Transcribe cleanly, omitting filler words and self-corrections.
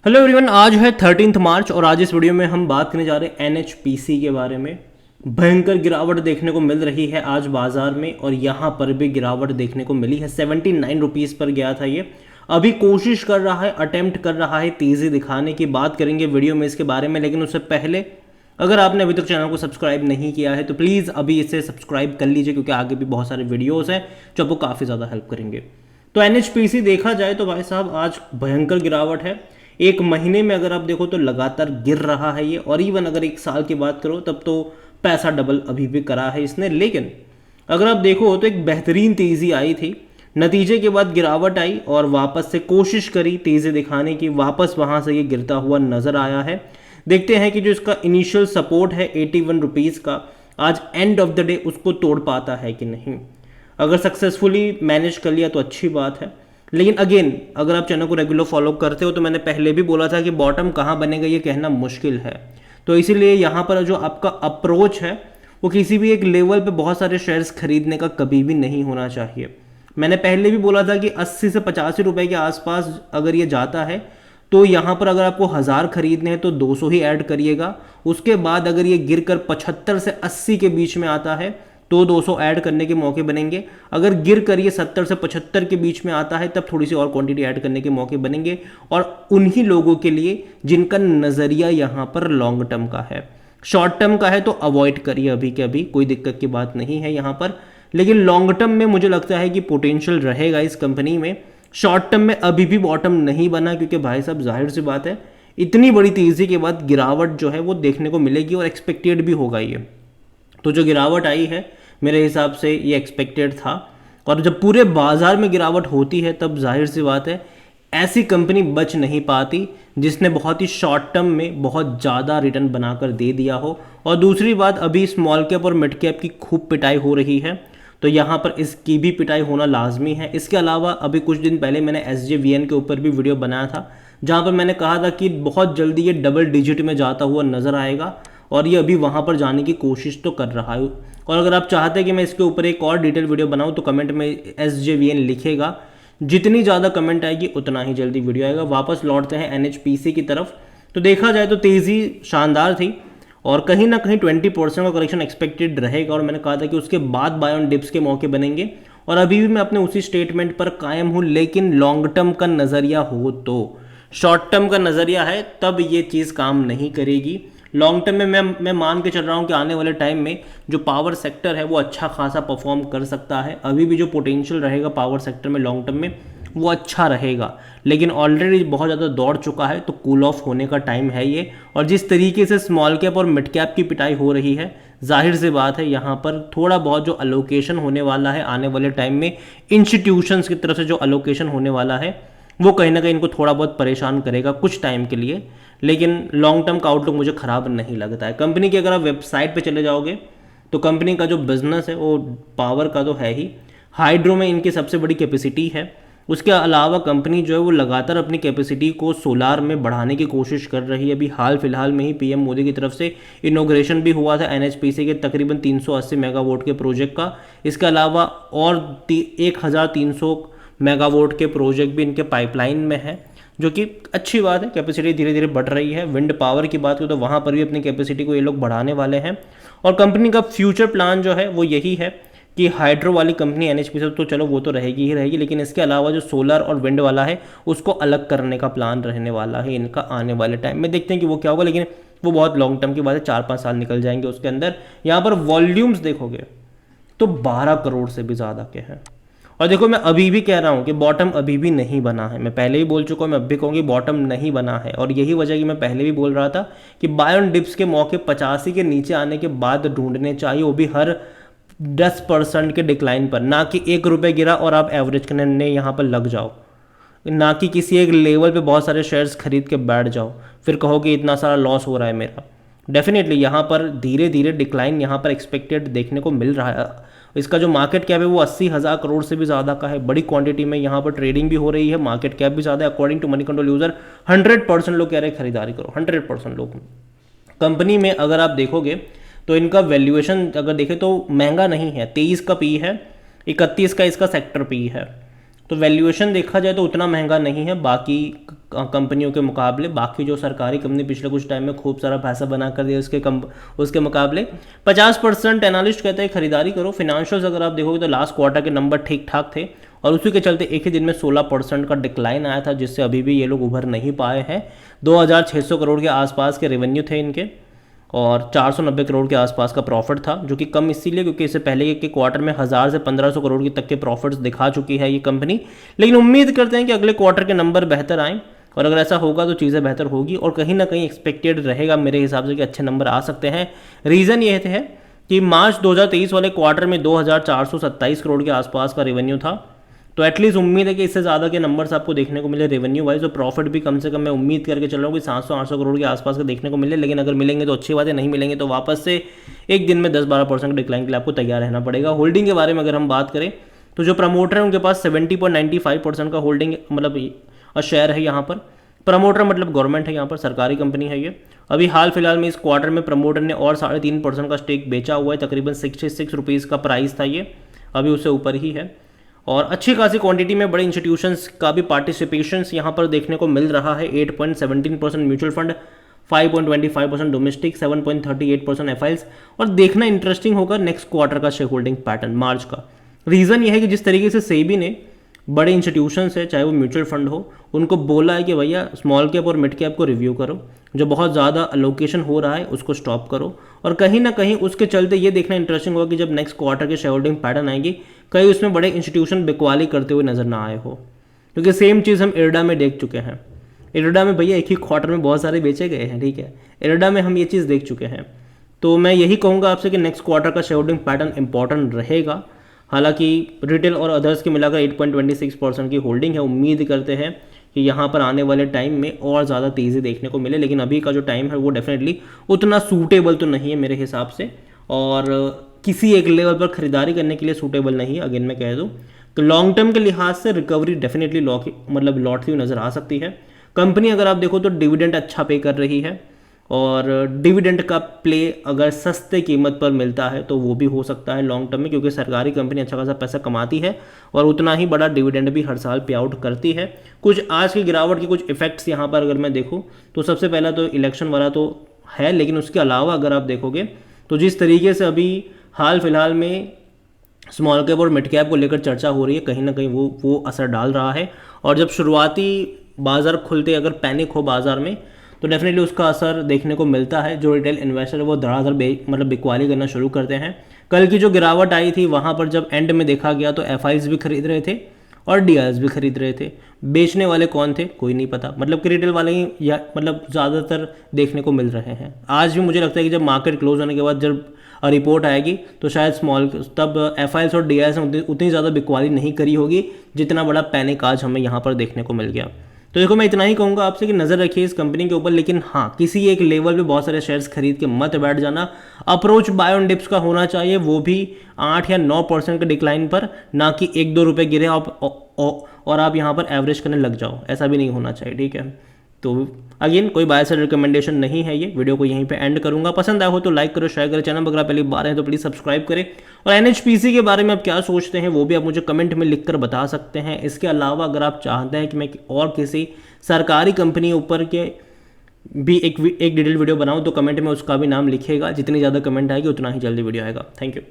Hello everyone, आज है 13 मार्च और आज इस वीडियो में हम बात करने जा रहे हैं एनएचपीसी के बारे में। भयंकर गिरावट देखने को मिल रही है आज बाजार में और यहाँ पर भी गिरावट देखने को मिली है। 79 रुपीज़ पर गया था ये। अभी कोशिश कर रहा है, अटेम्प्ट कर रहा है तेज़ी दिखाने की। बात करेंगे वीडियो में इसके बारे में, लेकिन उससे पहले अगर आपने अभी तक चैनल को सब्सक्राइब नहीं किया है तो प्लीज़ अभी इसे सब्सक्राइब कर लीजिए, क्योंकि आगे भी बहुत सारे वीडियोज़ हैं जो आपको काफ़ी ज़्यादा हेल्प करेंगे। तो एनएचपीसी देखा जाए तो भाई साहब आज भयंकर गिरावट है। एक महीने में अगर आप देखो तो लगातार गिर रहा है ये, और इवन अगर एक साल की बात करो तब तो पैसा डबल अभी भी करा है इसने। लेकिन अगर आप देखो तो एक बेहतरीन तेज़ी आई थी, नतीजे के बाद गिरावट आई और वापस से कोशिश करी तेज़ी दिखाने की, वापस वहाँ से ये गिरता हुआ नज़र आया है। देखते हैं कि जो इसका इनिशियल सपोर्ट है 81 रुपीज़ का, आज एंड ऑफ द डे उसको तोड़ पाता है कि नहीं। अगर सक्सेसफुली मैनेज कर लिया तो अच्छी बात है, लेकिन अगेन अगर आप चैनल को रेगुलर फॉलो करते हो तो मैंने पहले भी बोला था कि बॉटम कहाँ बनेगा ये कहना मुश्किल है। तो इसीलिए यहाँ पर जो आपका अप्रोच है वो किसी भी एक लेवल पे बहुत सारे शेयर्स खरीदने का कभी भी नहीं होना चाहिए। मैंने पहले भी बोला था कि 80 से 85 रुपए के आसपास अगर ये जाता है तो यहाँ पर अगर आपको 1000 खरीदने हैं तो 200 ही ऐड करिएगा। उसके बाद अगर ये गिर कर 75 से 80 के बीच में आता है तो 200 ऐड करने के मौके बनेंगे। अगर गिर कर ये 70 से 75 के बीच में आता है तब थोड़ी सी और क्वांटिटी ऐड करने के मौके बनेंगे, और उन्हीं लोगों के लिए जिनका नज़रिया यहाँ पर लॉन्ग टर्म का है। शॉर्ट टर्म का है तो अवॉइड करिए अभी के अभी, कोई दिक्कत की बात नहीं है यहाँ पर। लेकिन लॉन्ग टर्म में मुझे लगता है कि पोटेंशियल रहेगा इस कंपनी में। शॉर्ट टर्म में अभी भी बॉटम नहीं बना, क्योंकि भाई साहब जाहिर सी बात है इतनी बड़ी तेज़ी के बाद गिरावट जो है वो देखने को मिलेगी और एक्सपेक्टेड भी होगा ये। तो जो गिरावट आई है मेरे हिसाब से ये एक्सपेक्टेड था, और जब पूरे बाजार में गिरावट होती है तब जाहिर सी बात है ऐसी कंपनी बच नहीं पाती जिसने बहुत ही शॉर्ट टर्म में बहुत ज़्यादा रिटर्न बनाकर दे दिया हो। और दूसरी बात, अभी स्मॉल कैप और मिड कैप की खूब पिटाई हो रही है, तो यहाँ पर इसकी भी पिटाई होना लाजमी है। इसके अलावा अभी कुछ दिन पहले मैंने SJVN के ऊपर भी वीडियो बनाया था, जहाँ पर मैंने कहा था कि बहुत जल्दी ये डबल डिजिट में जाता हुआ नज़र आएगा, और ये अभी वहाँ पर जाने की कोशिश तो कर रहा है। और अगर आप चाहते हैं कि मैं इसके ऊपर एक और डिटेल वीडियो बनाऊँ तो कमेंट में SJVN लिखेगा। जितनी ज़्यादा कमेंट आएगी उतना ही जल्दी वीडियो आएगा। वापस लौटते हैं NHPC की तरफ। तो देखा जाए तो तेज़ी शानदार थी और कहीं ना कहीं 20% का करेक्शन एक्सपेक्टेड रहेगा, और मैंने कहा था कि उसके बाद बाय ऑन डिप्स के मौके बनेंगे, और अभी भी मैं अपने उसी स्टेटमेंट पर कायम हूँ। लेकिन लॉन्ग टर्म का नज़रिया हो तो, शॉर्ट टर्म का नज़रिया है तब ये चीज़ काम नहीं करेगी। लॉन्ग टर्म में मैं मान के चल रहा हूँ कि आने वाले टाइम में जो पावर सेक्टर है वो अच्छा खासा परफॉर्म कर सकता है। अभी भी जो पोटेंशियल रहेगा पावर सेक्टर में लॉन्ग टर्म में वो अच्छा रहेगा, लेकिन ऑलरेडी बहुत ज़्यादा दौड़ चुका है, तो कूल ऑफ होने का टाइम है ये। और जिस तरीके से स्मॉल कैप और मिड कैप की पिटाई हो रही है, जाहिर सी बात है यहाँ पर थोड़ा बहुत जो अलोकेशन होने वाला है आने वाले टाइम में, इंस्टीट्यूशंस की तरफ से जो अलोकेशन होने वाला है वो कहीं ना कहीं इनको थोड़ा बहुत परेशान करेगा कुछ टाइम के लिए। लेकिन लॉन्ग टर्म का आउटलुक मुझे ख़राब नहीं लगता है कंपनी की। अगर आप वेबसाइट पे चले जाओगे तो कंपनी का जो बिज़नेस है वो पावर का तो है ही, हाइड्रो में इनकी सबसे बड़ी कैपेसिटी है। उसके अलावा कंपनी जो है वो लगातार अपनी कैपेसिटी को सोलार में बढ़ाने की कोशिश कर रही है। अभी हाल फिलहाल में ही PM मोदी की तरफ से इनॉग्रेशन भी हुआ था NHPC के तकरीबन 380 मेगावाट के प्रोजेक्ट का। इसके अलावा और 1300 मेगावाट के प्रोजेक्ट भी इनके पाइपलाइन में है, जो कि अच्छी बात है। कैपेसिटी धीरे धीरे बढ़ रही है। विंड पावर की बात करें तो वहाँ पर भी अपनी कैपेसिटी को ये लोग बढ़ाने वाले हैं, और कंपनी का फ्यूचर प्लान जो है वो यही है कि हाइड्रो वाली कंपनी NHPC तो चलो वो तो रहेगी ही रहेगी, लेकिन इसके अलावा जो सोलर और विंड वाला है उसको अलग करने का प्लान रहने वाला है इनका आने वाले टाइम में। देखते हैं कि वो क्या होगा, लेकिन वो बहुत लॉन्ग टर्म की बात है, 4-5 साल निकल जाएंगे उसके अंदर। यहाँ पर वॉल्यूम्स देखोगे तो 12 करोड़ से भी ज़्यादा के हैं। और देखो मैं अभी भी कह रहा हूँ कि बॉटम अभी भी नहीं बना है। मैं पहले ही बोल चुका हूँ, मैं अभी कहूँगी बॉटम नहीं बना है, और यही वजह कि मैं पहले भी बोल रहा था कि बाय ऑन डिप्स के मौके 85 के नीचे आने के बाद ढूंढने चाहिए, वो भी हर 10% के डिक्लाइन पर, ना कि 1 रुपये गिरा और आप एवरेज करने यहाँ पर लग जाओ, ना कि किसी एक लेवल पे बहुत सारे शेयर्स खरीद के बैठ जाओ फिर कहो कि इतना सारा लॉस हो रहा है मेरा। डेफिनेटली यहाँ पर धीरे धीरे डिक्लाइन यहाँ पर एक्सपेक्टेड देखने को मिल रहा है। इसका जो मार्केट कैप है वो 80,000 करोड़ से भी ज़्यादा का है। बड़ी क्वांटिटी में यहाँ पर ट्रेडिंग भी हो रही है, मार्केट कैप भी ज़्यादा है। According to Moneycontrol user 100% लोग कह रहे हैं खरीदारी करो, 100% लोग। कंपनी में अगर आप देखोगे तो इनका वैल्यूएशन अगर देखें तो महंगा नहीं है। 23 का पी है, 31 का इसका सेक्टर पी है, तो वैल्यूएशन देखा जाए तो उतना महंगा नहीं है बाकी कंपनियों के मुकाबले। बाकी जो सरकारी कंपनी पिछले कुछ टाइम में खूब सारा पैसा बना कर दिया उसके मुकाबले 50% एनालिस्ट कहते हैं खरीदारी करो। फिनेंशियल्स अगर आप देखोगे तो लास्ट क्वार्टर के नंबर ठीक ठाक थे और उसी के चलते एक ही दिन में 16% का डिक्लाइन आया था, जिससे अभी भी ये लोग उभर नहीं पाए हैं। 2600 करोड़ के आसपास के रेवेन्यू थे इनके और 490 करोड़ के आसपास का प्रॉफिट था, जो कि कम इसीलिए क्योंकि इससे पहले के क्वार्टर में 1000 से 1500 करोड़ की तक के प्रॉफिट्स दिखा चुकी है ये कंपनी। लेकिन उम्मीद करते हैं कि अगले क्वार्टर के नंबर बेहतर आएँ और अगर ऐसा होगा तो चीज़ें बेहतर होगी और कहीं ना कहीं एक्सपेक्टेड रहेगा मेरे हिसाब से कि अच्छे नंबर आ सकते हैं। रीज़न ये है कि मार्च 2023 वाले क्वार्टर में 2427 करोड़ के आसपास का रेवेन्यू था, तो एटलीस्ट उम्मीद है कि इससे ज़्यादा के नंबर्स आपको देखने को मिले रेवेन्यू वाइज। और प्रॉफिट भी कम से कम मैं उम्मीद करके चल रहा हूँ कि 700-800 करोड़ के आसपास का देखने को मिले। लेकिन अगर मिलेंगे तो अच्छी बात है, नहीं मिलेंगे तो वापस से एक दिन में 10-12% डिक्लाइन के लिए आपको तैयार रहना पड़ेगा। होल्डिंग के बारे में अगर हम बात करें तो जो प्रमोटर है उनके पास 70.95% का होल्डिंग मतलब शेयर है यहाँ पर। प्रमोटर मतलब गवर्नमेंट है, यहाँ पर सरकारी कंपनी है ये। अभी हाल फिलहाल में इस क्वार्टर में प्रमोटर ने और 3.5% का स्टेक बेचा हुआ है, तकरीबन 66 रुपीज़ का प्राइस था ये, अभी उससे ऊपर ही है। और अच्छी खासी क्वांटिटी में बड़े इंस्टीट्यूशंस का भी पार्टिसिपेशंस यहाँ पर देखने को मिल रहा है। 8.17% म्यूचुअल फंड, 5.25% डोमेस्टिक, 7.38% एफआईएस। और देखना इंटरेस्टिंग होगा नेक्स्ट क्वार्टर का शेयर होल्डिंग पैटर्न मार्च का। रीज़न ये है कि जिस तरीके से सेबी ने बड़े इंस्टीट्यूशंस है, चाहे वो म्यूचुअल फंड हो, उनको बोला है कि भैया स्मॉल कैप और मिड कैप को रिव्यू करो, जो बहुत ज़्यादा अलोकेशन हो रहा है उसको स्टॉप करो। और कहीं ना कहीं उसके चलते ये देखना इंटरेस्टिंग होगा कि जब नेक्स्ट क्वार्टर के शेयर होल्डिंग पैटर्न आएंगी, कहीं उसमें बड़े इंस्टीट्यूशन बिकवाली करते हुए नजर ना आए हो, क्योंकि सेम चीज़ हम इरडा में देख चुके हैं। इरडा में भैया एक ही क्वार्टर में बहुत सारे बेचे गए हैं, ठीक है, इरडा में हम ये चीज़ देख चुके हैं। तो मैं यही कहूँगा आपसे कि नेक्स्ट क्वार्टर का शेयर होल्डिंग पैटर्न इंपॉर्टेंट रहेगा। हालांकि रिटेल और अदर्स के मिलाकर 8.26% की होल्डिंग है। उम्मीद करते हैं कि यहाँ पर आने वाले टाइम में और ज़्यादा तेज़ी देखने को मिले, लेकिन अभी का जो टाइम है वो डेफिनेटली उतना सूटेबल तो नहीं है मेरे हिसाब से, और किसी एक लेवल पर खरीदारी करने के लिए सूटेबल नहीं है। अगेन मैं कह दूँ तो लॉन्ग टर्म के लिहाज से रिकवरी डेफिनेटली लौटती हुई नज़र आ सकती है। कंपनी अगर आप देखो तो डिविडेंड अच्छा पे कर रही है, और डिविडेंड का प्ले अगर सस्ते कीमत पर मिलता है तो वो भी हो सकता है लॉन्ग टर्म में, क्योंकि सरकारी कंपनी अच्छा खासा पैसा कमाती है और उतना ही बड़ा डिविडेंड भी हर साल पे आउट करती है। कुछ आज की गिरावट के कुछ इफेक्ट्स यहाँ पर अगर मैं देखूँ तो सबसे पहला तो इलेक्शन वाला तो है, लेकिन उसके अलावा अगर आप देखोगे तो जिस तरीके से अभी हाल फिलहाल में स्मॉल कैप और मिड कैप को लेकर चर्चा हो रही है, कहीं ना कहीं वो असर डाल रहा है। और जब शुरुआती बाजार खुलते अगर पैनिक हो बाजार में तो डेफिनेटली उसका असर देखने को मिलता है। जो रिटेल इन्वेस्टर है वो धड़ाधड़ बिकवाली करना शुरू करते हैं। कल की जो गिरावट आई थी वहाँ पर जब एंड में देखा गया तो एफआईज भी खरीद रहे थे और डीआईएस भी खरीद रहे थे। बेचने वाले कौन थे कोई नहीं पता, मतलब कि रिटेल वाले ही या ज़्यादातर देखने को मिल रहे हैं। आज भी मुझे लगता है कि जब मार्केट क्लोज होने के बाद जब रिपोर्ट आएगी तो शायद तब एफआईएस और डीआईएस ने उतनी ज़्यादा बिकवाली नहीं करी होगी जितना बड़ा पैनिक आज हमें यहाँ पर देखने को मिल गया। तो देखो मैं इतना ही कहूँगा आपसे कि नज़र रखिए इस कंपनी के ऊपर, लेकिन हाँ किसी एक लेवल पे बहुत सारे शेयर्स खरीद के मत बैठ जाना। अप्रोच बाय ऑन डिप्स का होना चाहिए, वो भी 8 या 9% के डिक्लाइन पर, ना कि 1-2 रुपये गिरे और आप यहाँ पर एवरेज करने लग जाओ, ऐसा भी नहीं होना चाहिए, ठीक है। तो अगेन कोई बाय सेल रिकमेंडेशन नहीं है, ये वीडियो को यहीं पे एंड करूंगा। पसंद आया हो तो लाइक करो, शेयर करो, चैनल पर अगर आप पहली बार हैं तो प्लीज़ सब्सक्राइब करें। और एनएचपीसी के बारे में आप क्या सोचते हैं वो भी आप मुझे कमेंट में लिखकर बता सकते हैं। इसके अलावा अगर आप चाहते हैं कि मैं और किसी सरकारी कंपनी ऊपर के भी एक डिटेल वीडियो बनाऊँ तो कमेंट में उसका भी नाम लिखिएगा। जितनी ज़्यादा कमेंट आएगी उतना ही जल्दी वीडियो आएगा। Thank you.